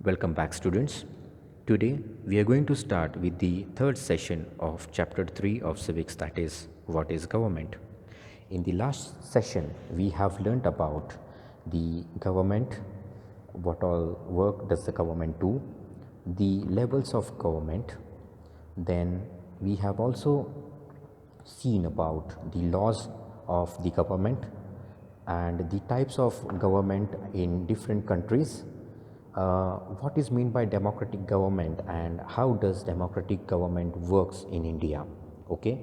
Welcome back, students. Today we are going to start with the third session of chapter 3 of civics, that is, what is government. In the last session, we have learned about the government, what all work does the government do, the levels of government. Then we have also seen about the laws of the government and the types of government in different countries, what is meant by democratic government and how does democratic government works in India. Okay,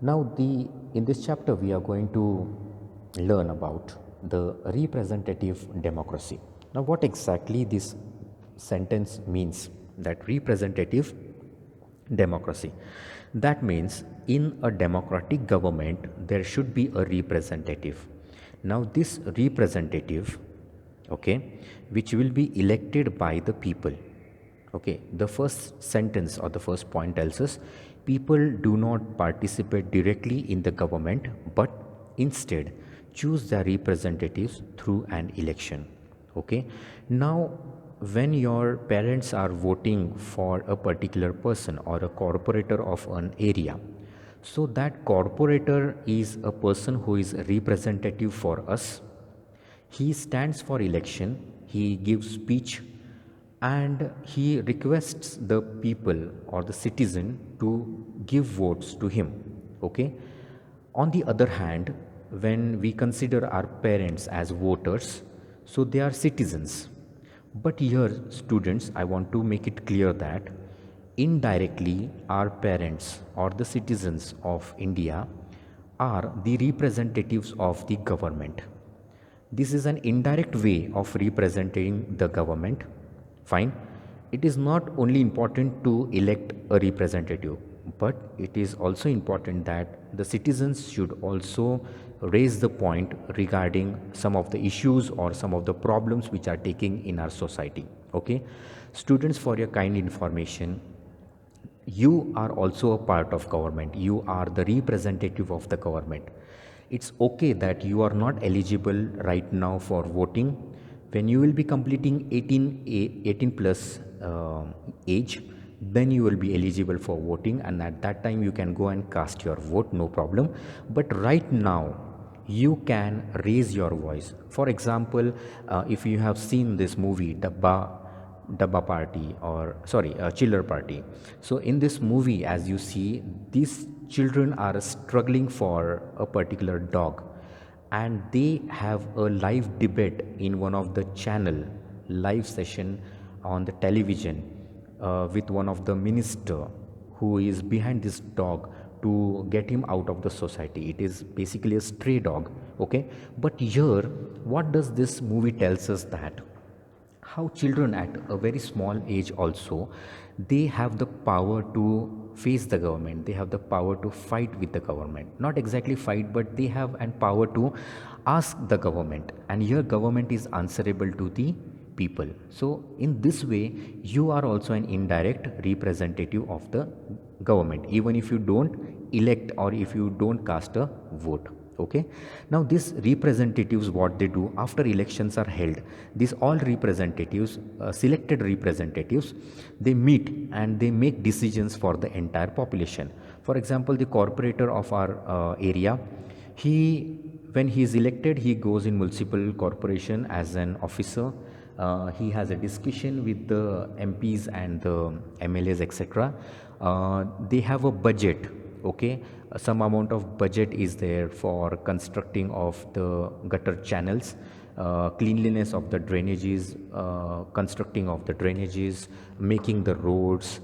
now in this chapter we are going to learn about the representative democracy. Now what exactly this sentence means, that representative democracy, that means in a democratic government there should be a representative. Now this representative, okay, which will be elected by the people. Okay, the first sentence or the first point tells us people do not participate directly in the government but instead choose their representatives through an election. Okay, now when your parents are voting for a particular person or a corporator of an area, so that corporator is a person who is representative for us. He stands for election, he gives speech, and he requests the people or the citizen to give votes to him. Okay. On the other hand, when we consider our parents as voters, so they are citizens. But here, students, I want to make it clear that indirectly our parents or the citizens of India are the representatives of the government. This is an indirect way of representing the government. Fine. It is not only important to elect a representative, but it is also important that the citizens should also raise the point regarding some of the issues or some of the problems which are taking in our society. Okay. Students, for your kind information, you are also a part of government. You are the representative of the government. It's okay that you are not eligible right now for voting. When you will be completing 18 plus age, then you will be eligible for voting, and at that time you can go and cast your vote, no problem. But right now you can raise your voice. For example, if you have seen this movie Dabba Party, or sorry, Chiller Party. So in this movie, as you see, these children are struggling for a particular dog, and they have a live debate in one of the channel, live session on the television, with one of the minister who is behind this dog to get him out of the society. It is basically a stray dog. Okay, but here what does this movie tells us, that how children at a very small age also, they have the power to face the government, they have the power to fight with the government, not exactly fight, but they have an power to ask the government, and here government is answerable to the people. So in this way you are also an indirect representative of the government, even if you don't elect or if you don't cast a vote. Okay, now these representatives, what they do after elections are held, these all representatives, selected representatives, they meet and they make decisions for the entire population. For example, the corporator of our area, when he is elected, he goes in municipal corporation as an officer. He has a discussion with the MPs and the MLAs, etc. They have a budget. Okay, some amount of budget is there for constructing of the gutter channels, cleanliness of the drainages, constructing of the drainages, making the roads,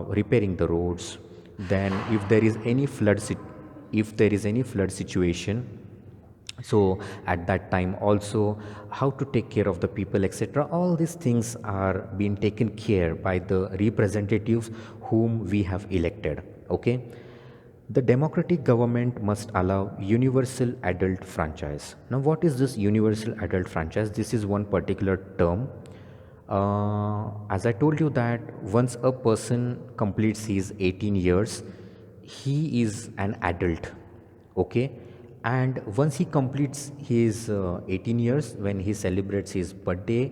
repairing the roads. Then if there is any flood situation, so at that time also how to take care of the people, etc. All these things are being taken care by the representatives whom we have elected. Okay, the democratic government must allow universal adult franchise. Now what is this universal adult franchise? This is one particular term. As I told you that once a person completes his 18 years, he is an adult. Okay, and once he completes his 18 years, when he celebrates his birthday,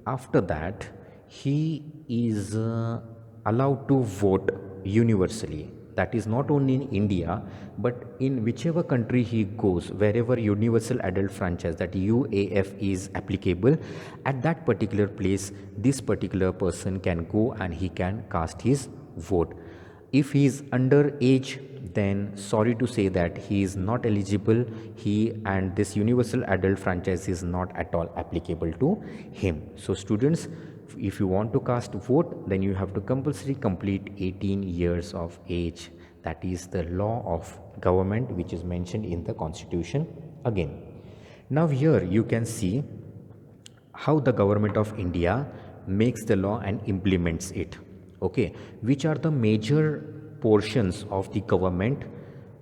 after that he is allowed to vote universally. That is not only in India, but in whichever country he goes, wherever universal adult franchise, that UAF, is applicable, at that particular place, this particular person can go and he can cast his vote. If he is under age, then sorry to say that he is not eligible. He and this universal adult franchise is not at all applicable to him. So students, if you want to cast vote, then you have to compulsory complete 18 years of age. That is the law of government which is mentioned in the constitution again. Now here you can see how the government of India makes the law and implements it. Okay, which are the major portions of the government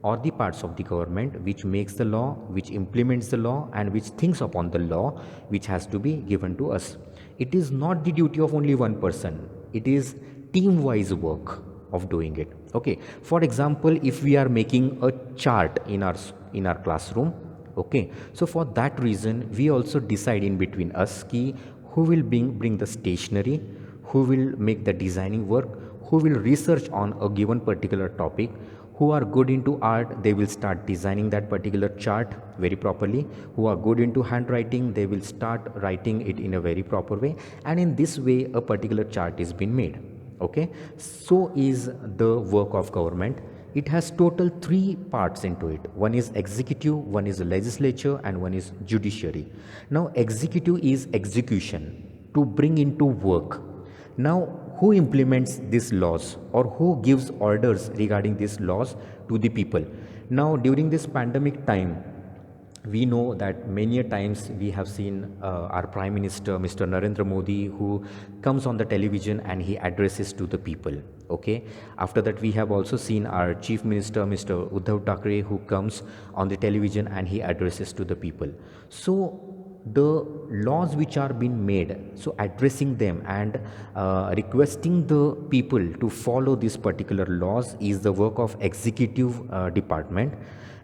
or the parts of the government which makes the law, which implements the law, and which thinks upon the law which has to be given to us. It is not the duty of only one person. It is team-wise work of doing it. Okay, for example, if we are making a chart in our classroom, okay, so for that reason we also decide in between us ki who will bring the stationery, who will make the designing work, who will research on a given particular topic, who are good into art, they will start designing that particular chart very properly, who are good into handwriting, they will start writing it in a very proper way, and in this way a particular chart is being made. Okay, so is the work of government. It has total 3 parts into it. One is executive, one is legislature, and one is judiciary. Now executive is execution, to bring into work. Now who implements these laws, or who gives orders regarding these laws to the people? Now during this pandemic time, we know that many a times we have seen our Prime Minister, Mr. Narendra Modi, who comes on the television and he addresses to the people. Okay. After that, we have also seen our Chief Minister, Mr. Uddhav Thackeray, who comes on the television and he addresses to the people. So the laws which are being made, so addressing them and requesting the people to follow these particular laws is the work of executive department,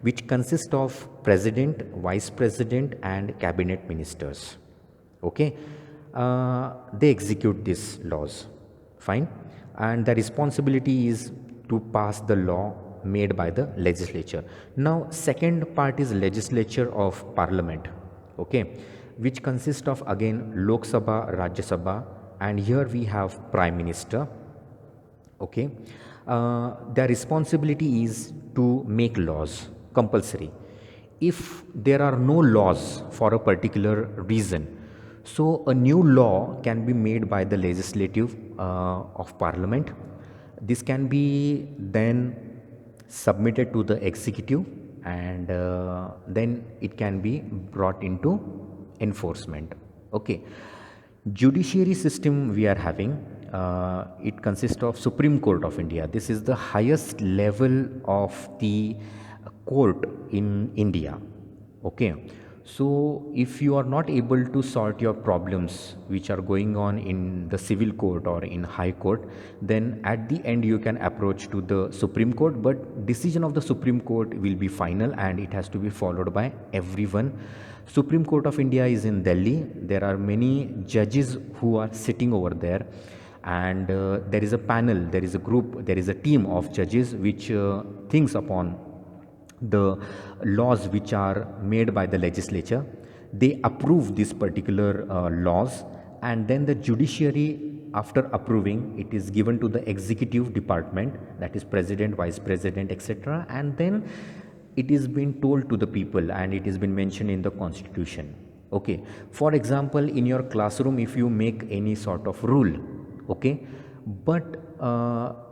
which consists of president, vice president, and cabinet ministers. Okay, they execute these laws. Fine, and the responsibility is to pass the law made by the legislature. Now, second part is legislature of parliament. Okay, which consists of again Lok Sabha, Rajya Sabha, and here we have Prime Minister. Okay, their responsibility is to make laws compulsory. If there are no laws for a particular reason, so a new law can be made by the legislative of parliament. This can be then submitted to the executive, and then it can be brought into enforcement. Okay, judiciary system we are having, it consists of Supreme Court of India. This is the highest level of the court in India. Okay, so if you are not able to sort your problems which are going on in the civil court or in high court, then at the end you can approach to the Supreme Court, but decision of the Supreme Court will be final and it has to be followed by everyone. Supreme Court of India is in Delhi. There are many judges who are sitting over there, and there is a panel, there is a group, there is a team of judges which thinks upon the laws which are made by the legislature. They approve these particular laws, and then the judiciary, after approving, it is given to the executive department, that is president, vice president, etc., and then it is been told to the people and it has been mentioned in the constitution. Okay, for example, in your classroom, if you make any sort of rule, okay, but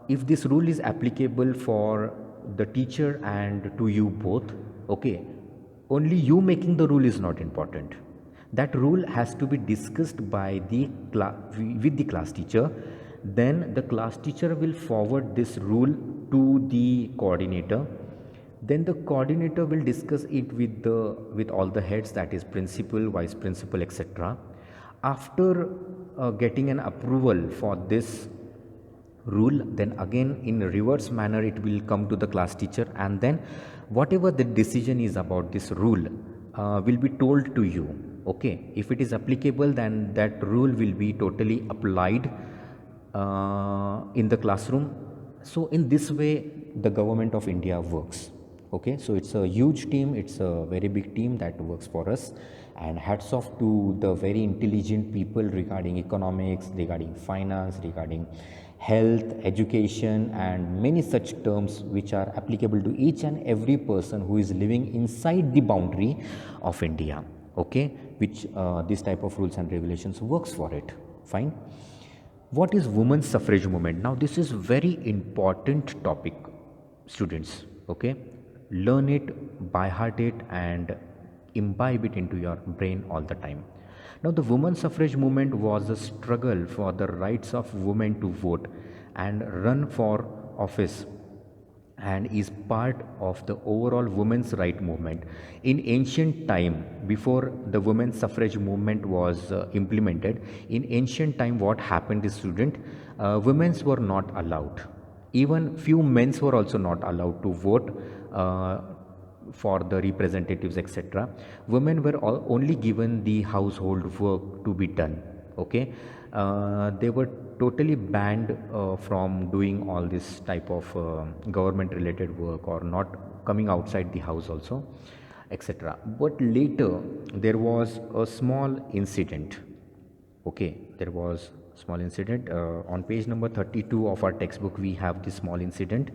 if this rule is applicable for the teacher and to you both, okay, only you making the rule is not important. That rule has to be discussed by the with the class teacher. Then the class teacher will forward this rule to the coordinator. Then the coordinator will discuss it with all the heads, that is principal, vice principal, etc. After getting an approval for this rule, then again in reverse manner it will come to the class teacher, and then whatever the decision is about this rule will be told to you. Okay, if it is applicable, then that rule will be totally applied in the classroom. So in this way the government of India works. Okay, so it's a huge team, it's a very big team that works for us, and hats off to the very intelligent people regarding economics, regarding finance, regarding health, education, and many such terms which are applicable to each and every person who is living inside the boundary of India. Okay, which this type of rules and regulations works for it. Fine. What is women's suffrage movement? Now this is very important topic, students. Okay, learn it, by heart it, and imbibe it into your brain all the time. Now the women's suffrage movement was a struggle for the rights of women to vote and run for office, and is part of the overall women's right movement. In ancient time, before the women's suffrage movement was implemented, in ancient time what happened is, student, women were not allowed. Even few men were also not allowed to vote for the representatives, etc. Women were only given the household work to be done. Okay, they were totally banned from doing all this type of government related work, or not coming outside the house also, etc. But later there was a small incident. Okay, there was small incident on page number 32 of our textbook. We have this small incident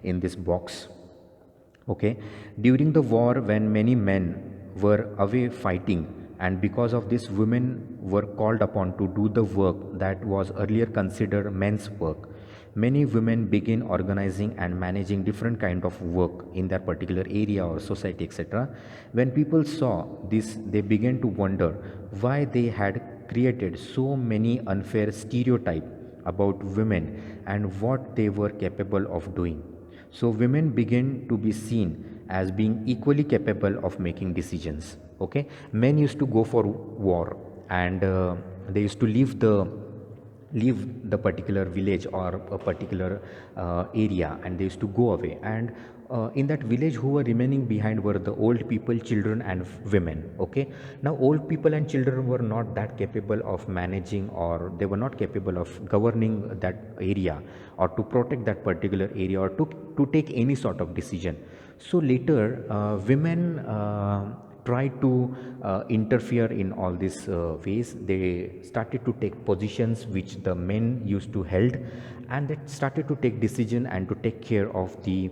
in this box. Okay, during the war, when many men were away fighting, and because of this women were called upon to do the work that was earlier considered men's work, many women begin organizing and managing different kind of work in their particular area or society, etc. When people saw this, they began to wonder why they had created so many unfair stereotypes about women and what they were capable of doing. So women begin to be seen as being equally capable of making decisions. Okay, men used to go for war, and they used to leave the particular village or a particular area, and they used to go away, and in that village who were remaining behind were the old people, children, and women. Okay, now old people and children were not that capable of managing, or they were not capable of governing that area, or to protect that particular area, or to take any sort of decision. So later women tried to interfere in all these ways. They started to take positions which the men used to held, and they started to take decision and to take care of the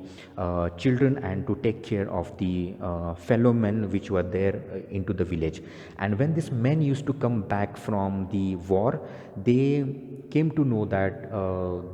children, and to take care of the fellow men which were there into the village. And when these men used to come back from the war, they came to know that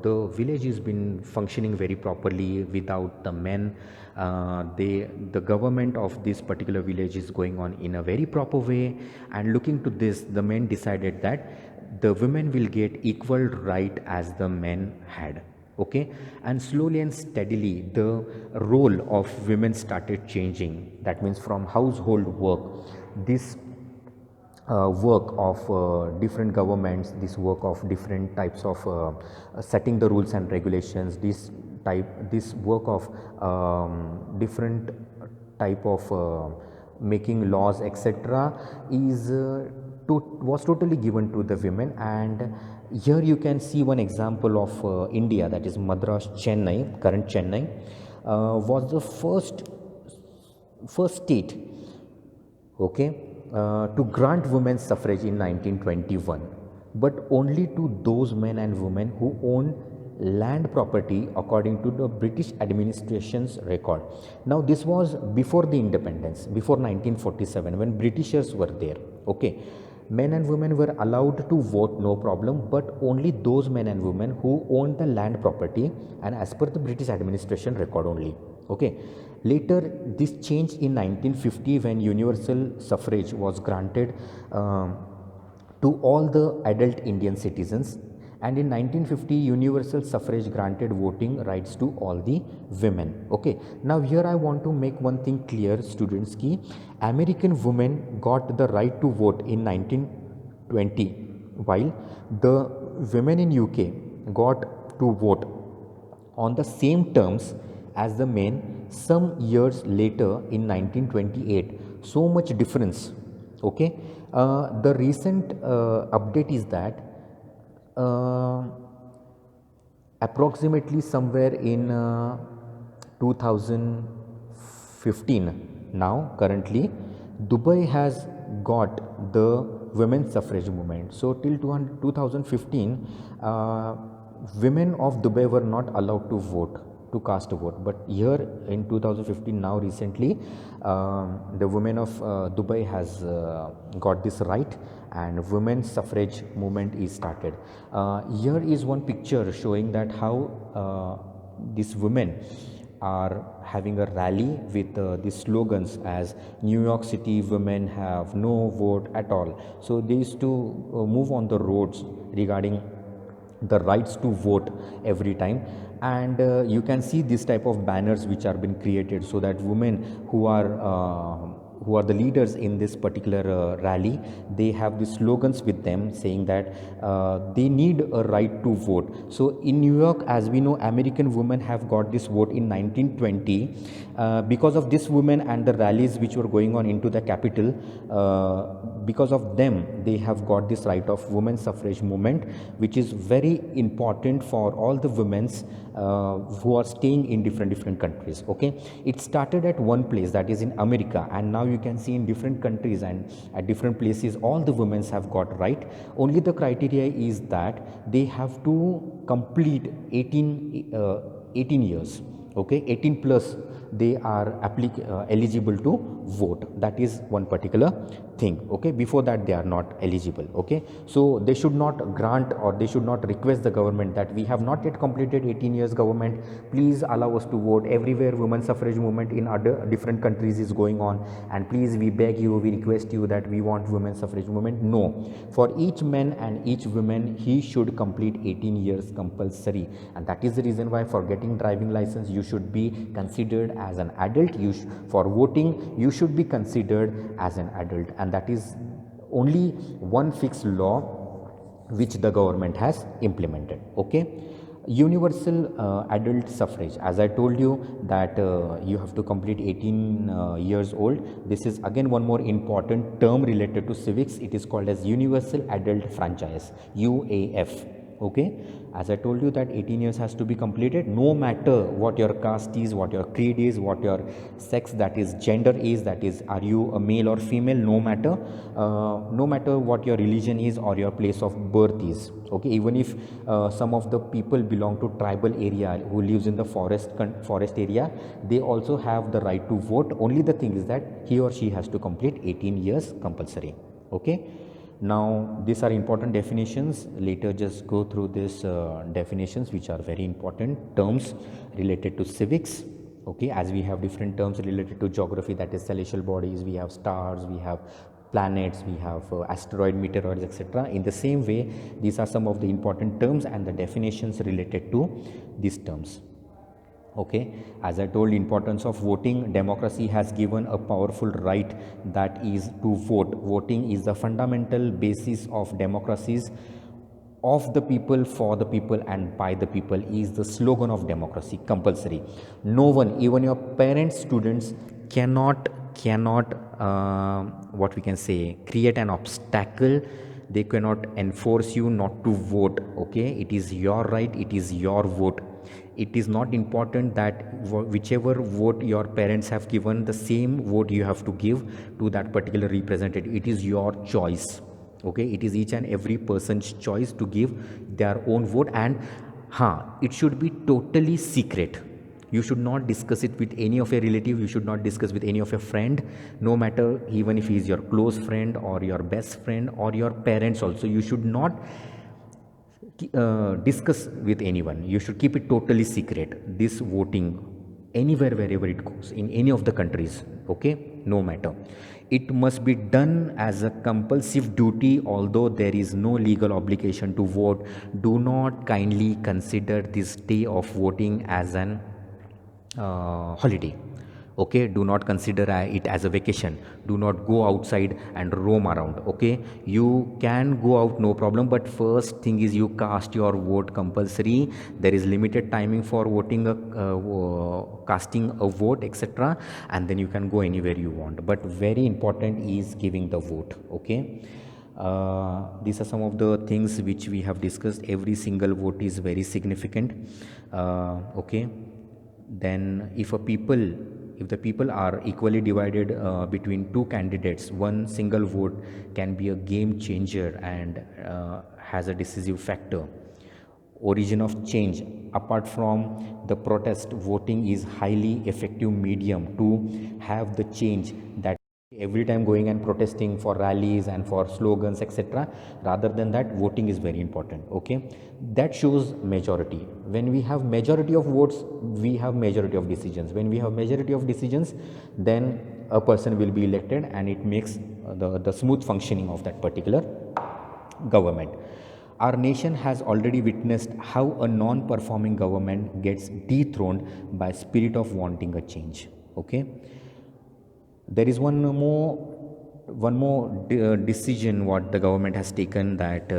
the village has been functioning very properly without the men. The government of this particular village is going on in a very proper way, and looking to this, the men decided that the women will get equal right as the men had. Okay, and slowly and steadily the role of women started changing. That means from household work, this work of different governments, this work of different types of setting the rules and regulations, this work of different type of making laws, etc., was totally given to the women. And here you can see one example of India, that is Madras, Chennai, current Chennai, was the first state, okay, to grant women's suffrage in 1921, but only to those men and women who own land property according to the British administration's record. Now this was before the independence, before 1947, when Britishers were there. Okay, men and women were allowed to vote, no problem, but only those men and women who owned the land property, and as per the British administration record only. Okay, later this changed in 1950 when universal suffrage was granted to all the adult Indian citizens, and in 1950 universal suffrage granted voting rights to all the women. Okay, now here I want to make one thing clear, students, ki American women got the right to vote in 1920, while the women in UK got to vote on the same terms as the men some years later in 1928. So much difference Okay, the recent update is that uh, approximately somewhere in 2015, now currently Dubai has got the women's suffrage movement. So till 2015, women of Dubai were not allowed to vote, to cast a vote. But here in 2015, now recently, the women of Dubai has got this right, and women's suffrage movement is started. Here is one picture showing that how these women are having a rally with these slogans as New York City women have no vote at all. So they used to move on the roads regarding the rights to vote every time. And you can see this type of banners which are been created, so that women who are the leaders in this particular rally, they have the slogans with them saying that they need a right to vote. So in New York, as we know, American women have got this vote in 1920. Because of this women and the rallies which were going on into the capital, because of them they have got this right of women's suffrage movement, which is very important for all the women's who are staying in different countries. Okay, it started at one place, that is in America, and now you can see in different countries and at different places all the women have got right. Only the criteria is that they have to complete 18 years. Okay, 18 plus they are eligible to vote. That is one particular thing. Okay, before that they are not eligible. Okay, so they should not grant or they should not request the government that we have not yet completed 18 years, government please allow us to vote. Everywhere women suffrage movement in other different countries is going on, and please we beg you, we request you that we want women suffrage movement. No, for each man and each woman he should complete 18 years compulsory, and that is the reason why for getting driving license you should be considered as an adult. For voting you should be considered as an adult, and that is only one fixed law which the government has implemented. Okay, universal adult suffrage, as I told you that you have to complete 18 years old. This is again one more important term related to civics. It is called as universal adult franchise, UAF. Okay, as I told you that 18 years has to be completed, no matter what your caste is, what your creed is, what your sex, that is gender is, that is are you a male or female, no matter what your religion is or your place of birth is. Okay, even if some of the people belong to tribal area who lives in the forest area, they also have the right to vote. Only the thing is that he or she has to complete 18 years compulsory. Okay, now these are important definitions. Later just go through these definitions which are very important terms related to civics. Okay, as we have different terms related to geography, that is celestial bodies, we have stars, we have planets, we have asteroid, meteoroids, etc. In the same way, these are some of the important terms and the definitions related to these terms. Okay, as I told, importance of voting. Democracy has given a powerful right, that is to vote. Voting is the fundamental basis of democracies. Of the people, for the people, and by the people is the slogan of democracy, compulsory. No one, even your parents, students, cannot what we can say, create an obstacle. They cannot enforce you not to vote. Okay, it is your right, it is your vote. It is not important that whichever vote your parents have given, the same vote you have to give to that particular representative. It is your choice. Okay, it is each and every person's choice to give their own vote, and it should be totally secret. You should not discuss it with any of your relative, you should not discuss with any of your friend, no matter even if he is your close friend or your best friend or your parents also. You should not discuss with anyone. You should keep it totally secret, this voting, anywhere, wherever it goes, in any of the countries. Okay, no matter. It must be done as a compulsive duty, although there is no legal obligation to vote. Do not kindly consider this day of voting as an holiday. Okay, do not consider it as a vacation. Do not go outside and roam around. Okay, you can go out, no problem, but first thing is you cast your vote compulsory. There is limited timing for voting casting a vote, etc., and then you can go anywhere you want, but very important is giving the vote. Okay, these are some of the things which we have discussed. Every single vote is very significant. Okay, then if the people are equally divided between two candidates, one single vote can be a game changer and has a decisive factor. Origin of change: apart from the protest, voting is highly effective medium to have the change. That every time going and protesting for rallies and for slogans, etc., rather than that, voting is very important. Okay, that shows majority. When we have majority of votes, we have majority of decisions. When we have majority of decisions, then a person will be elected, and it makes the smooth functioning of that particular government. Our nation has already witnessed how a non-performing government gets dethroned by spirit of wanting a change. Okay, there is one more decision what the government has taken, that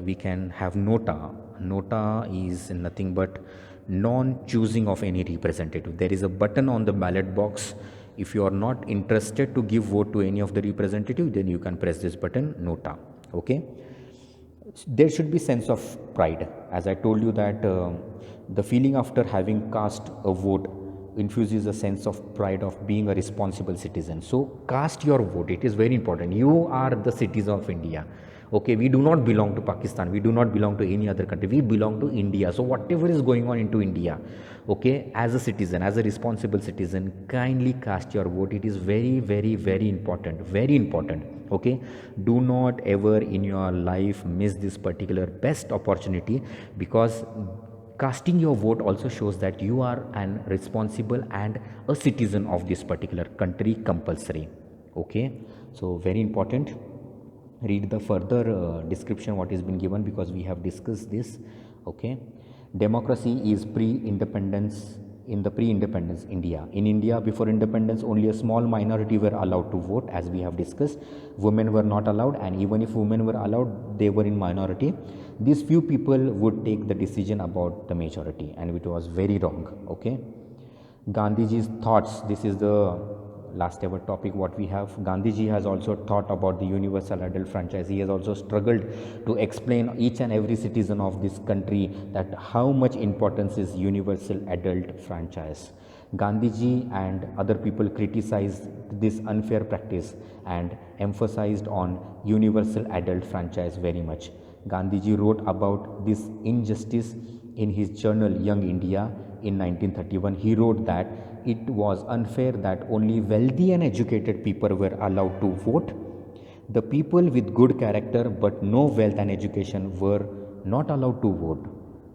we can have nota is nothing but non-choosing of any representative. There is a button on the ballot box. If you are not interested to give vote to any of the representative, then you can press this button, nota. Okay, there should be sense of pride. As I told you that the feeling after having cast a vote infuses a sense of pride of being a responsible citizen. So cast your vote, it is very important. You are the citizen of India. Okay, we do not belong to Pakistan, we do not belong to any other country, we belong to India. So whatever is going on into India, okay, as a citizen, as a responsible citizen, kindly cast your vote. It is very, very, very important, very important. Okay, do not ever in your life miss this particular best opportunity, because casting your vote also shows that you are an responsible and a citizen of this particular country, compulsory. Okay, so very important. Read the further description what has been given, because we have discussed this. Okay, democracy is pre-independence. In the pre-independence India, before independence, only a small minority were allowed to vote, as we have discussed. Women were not allowed, and even if women were allowed, they were in minority. These few people would take the decision about the majority, and it was very wrong. Okay, Gandhiji's thoughts. This is the last ever topic what we have. Gandhiji has also thought about the universal adult franchise. He has also struggled to explain each and every citizen of this country that how much importance is universal adult franchise. Gandhiji and other people criticized this unfair practice and emphasized on universal adult franchise very much. Gandhiji wrote about this injustice in his journal Young India in 1931. He wrote that it was unfair that only wealthy and educated people were allowed to vote. The people with good character but no wealth and education were not allowed to vote.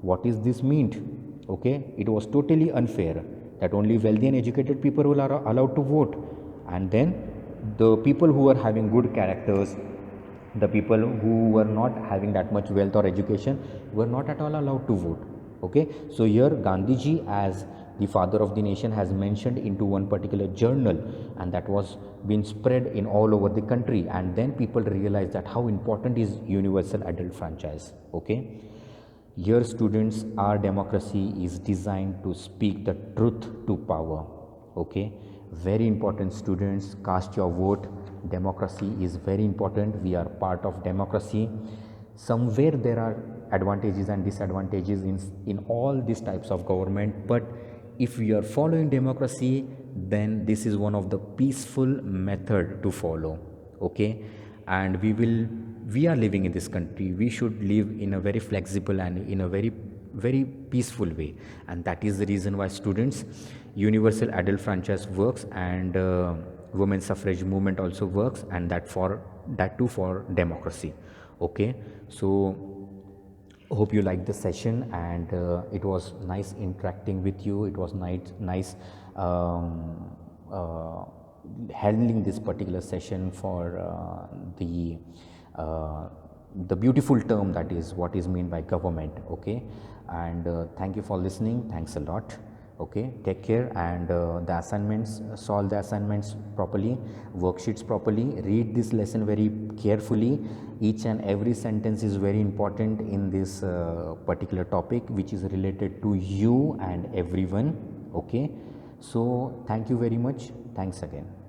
What is this mean? Okay, it was totally unfair that only wealthy and educated people were allowed to vote, and then the people who were having good characters, the people who were not having that much wealth or education, were not at all allowed to vote. Okay, so here Gandhiji, as the father of the nation, has mentioned into one particular journal, and that was been spread in all over the country, and then people realized that how important is universal adult franchise. Okay, here students, our democracy is designed to speak the truth to power. Okay, very important students, cast your vote. Democracy is very important. We are part of democracy. Somewhere there are advantages and disadvantages in all these types of government, but if we are following democracy, then this is one of the peaceful method to follow. Okay, and we are living in this country, we should live in a very flexible and in a very, very peaceful way, and that is the reason why students, universal adult franchise works, and women's suffrage movement also works, and that too for democracy. Okay, so hope you liked the session, and it was nice interacting with you. It was nice handling this particular session for the beautiful term, that is what is meant by government. Okay, and thank you for listening. Thanks a lot. Okay, take care, and the assignments, solve the assignments properly, worksheets properly, read this lesson very carefully. Each and every sentence is very important in this particular topic, which is related to you and everyone. Okay, so thank you very much. Thanks again.